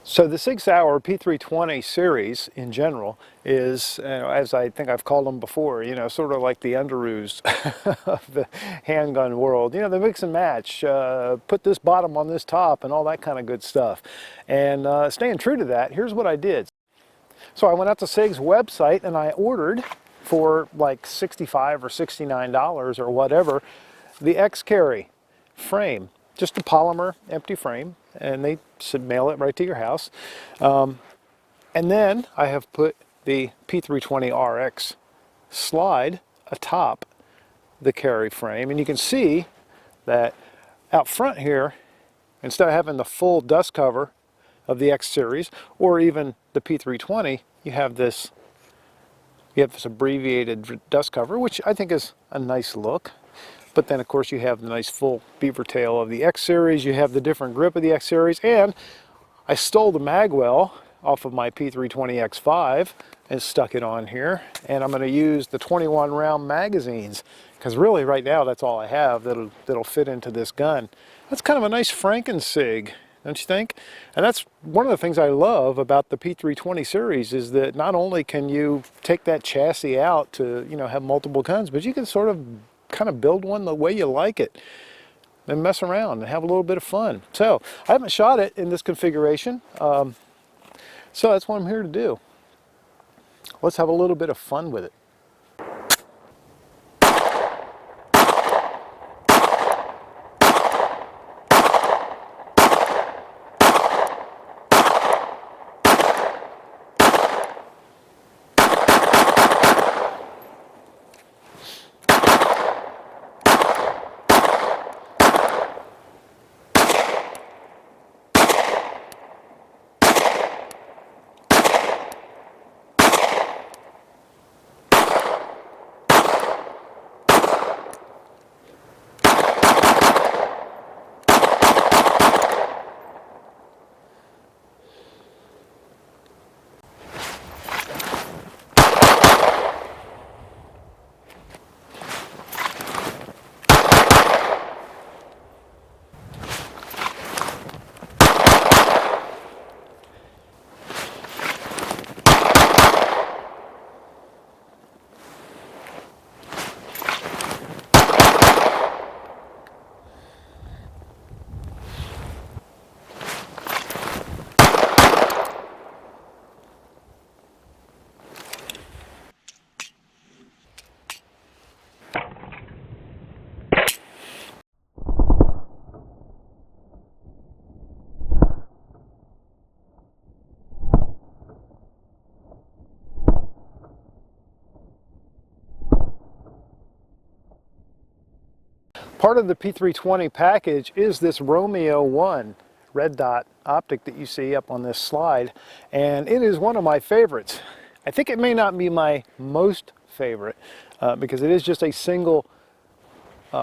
So the SIG Sauer P320 series in general is, as I think I've called them before, sort of like the Underoos of the handgun world. The mix and match, put this bottom on this top and all that kind of good stuff. And staying true to that, here's what I did. So I went out to SIG's website and I ordered for like $65 or $69 or whatever, the X-Carry frame. Just a polymer empty frame, and they should mail it right to your house. And then I have put the P320RX slide atop the carry frame, and you can see that out front here, instead of having the full dust cover of the X series or even the P320, you have this abbreviated dust cover, which I think is a nice look. But then, of course, you have the nice full beaver tail of the X series. You have the different grip of the X series. And I stole the magwell off of my P320X5 and stuck it on here. And I'm going to use the 21 round magazines, because really right now that's all I have that'll fit into this gun. That's kind of a nice FrankenSIG, don't you think? And that's one of the things I love about the P320 series, is that not only can you take that chassis out to have multiple guns, but you can sort of kind of build one the way you like it and mess around and have a little bit of fun. So I haven't shot it in this configuration, so that's what I'm here to do. Let's have a little bit of fun with it. Part of the P320 package is this Romeo 1 red dot optic that you see up on this slide, and it is one of my favorites. I think it may not be my most favorite because it is just a single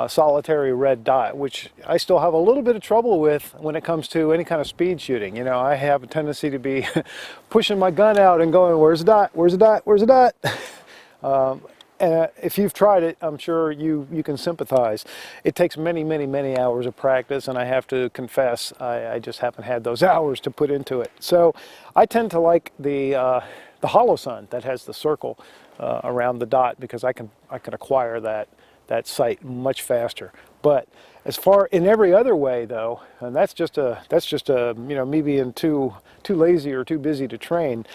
solitary red dot, which I still have a little bit of trouble with when it comes to any kind of speed shooting. I have a tendency to be pushing my gun out and going, where's the dot, where's the dot, where's the dot? And if you've tried it, I'm sure you can sympathize. It takes many, many, many hours of practice, and I have to confess, I just haven't had those hours to put into it. So I tend to like the Holosun that has the circle around the dot, because I can acquire that sight much faster. But as far in every other way, though, and that's just me being too lazy or too busy to train.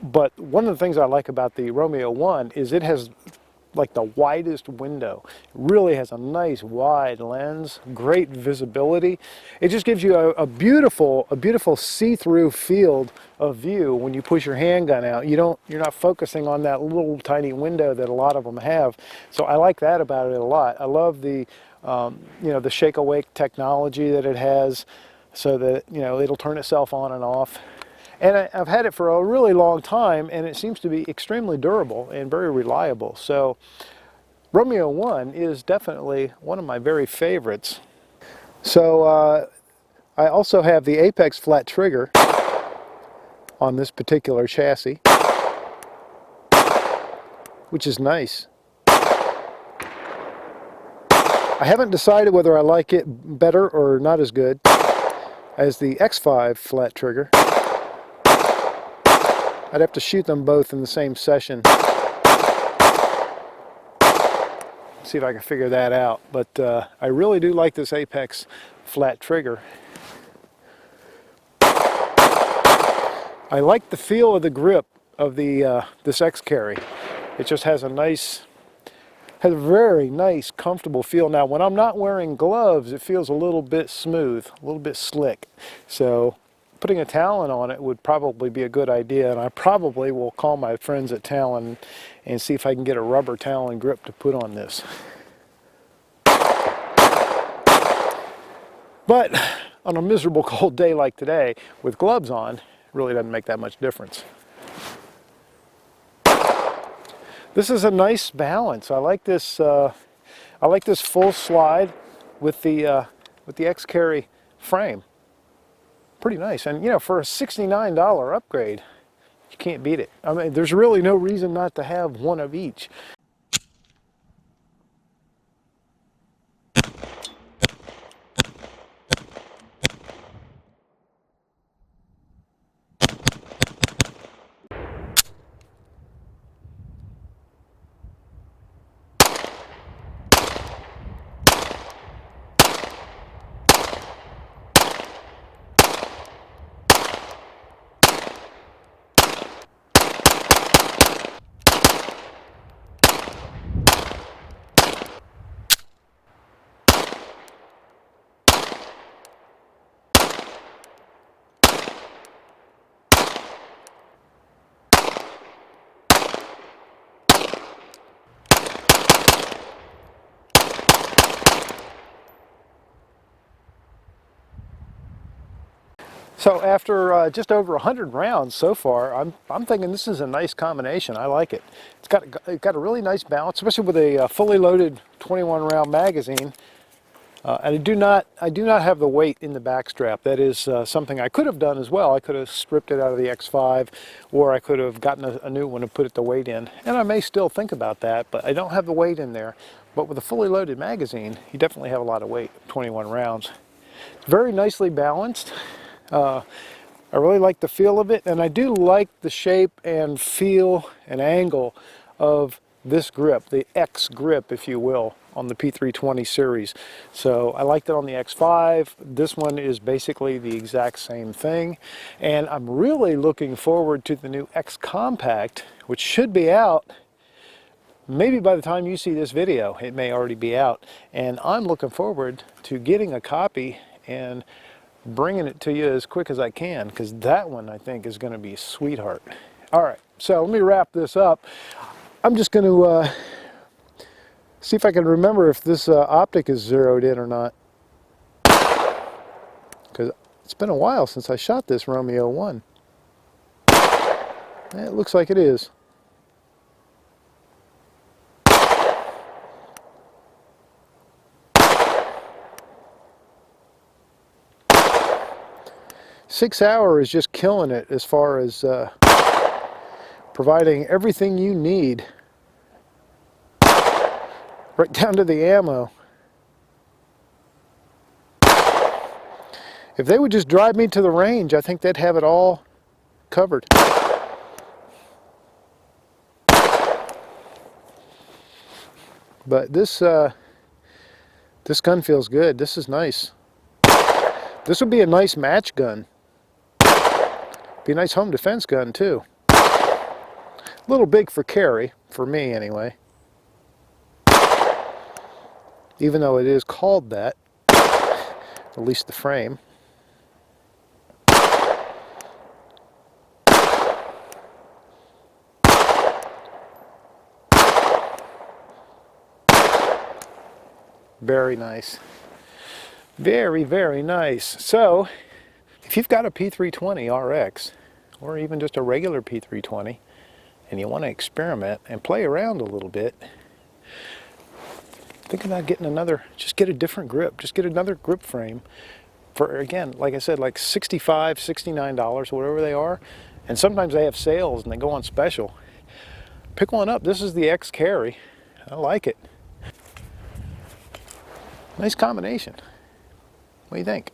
But one of the things I like about the Romeo 1 is it has like the widest window. It really has a nice wide lens, great visibility. It just gives you a beautiful see-through field of view when you push your handgun out. You're not focusing on that little tiny window that a lot of them have. So I like that about it a lot. I love the the shake awake technology that it has, so that it'll turn itself on and off. And I've had it for a really long time, and it seems to be extremely durable and very reliable. So Romeo 1 is definitely one of my very favorites. So I also have the Apex flat trigger, on this particular chassis, which is nice. I haven't decided whether I like it better or not as good as the X5 flat trigger. I'd have to shoot them both in the same session. See if I can figure that out. But I really do like this Apex flat trigger. I like the feel of the grip of the this X Carry. It just has a very nice, comfortable feel. Now, when I'm not wearing gloves, it feels a little bit smooth, a little bit slick. So putting a Talon on it would probably be a good idea, and I probably will call my friends at Talon and see if I can get a rubber Talon grip to put on this. But on a miserable cold day like today, with gloves on, it really doesn't make that much difference. This is a nice balance. I like this. I like this full slide with the X Carry frame. Pretty nice, and you know, for a $69 upgrade, you can't beat it. I mean, there's really no reason not to have one of each. So after just over 100 rounds so far, I'm thinking this is a nice combination. I like it. It's got a really nice balance, especially with a fully loaded 21 round magazine. And I do not have the weight in the back strap. That is something I could have done as well. I could have stripped it out of the X5, or I could have gotten a new one and put the weight in. And I may still think about that, but I don't have the weight in there. But with a fully loaded magazine, you definitely have a lot of weight, 21 rounds. It's very nicely balanced. I really like the feel of it, and I do like the shape and feel and angle of this grip, the X grip, if you will, on the P320 series. So I liked it on the X5. This one is basically the exact same thing, and I'm really looking forward to the new X Compact, which should be out maybe by the time you see this video. It may already be out, and I'm looking forward to getting a copy and bringing it to you as quick as I can, because that one I think is going to be a sweetheart. All right, so let me wrap this up. I'm just going to see if I can remember if this optic is zeroed in or not, because it's been a while since I shot this Romeo 1. It looks like it is. Six Hour is just killing it as far as providing everything you need, right down to the ammo. If they would just drive me to the range, I think they'd have it all covered. But this gun feels good. This is nice. This would be a nice match gun. Be a nice home defense gun too. A little big for carry, for me anyway. Even though it is called that, at least the frame. Very nice. Very, very nice. So, if you've got a P320 RX, or even just a regular P320, and you want to experiment and play around a little bit, think about getting another, just get a different grip, just get another grip frame for, again, like I said, like $65, $69, whatever they are, And sometimes they have sales and they go on special. Pick one up. This is the X Carry. I like it. Nice combination. What do you think?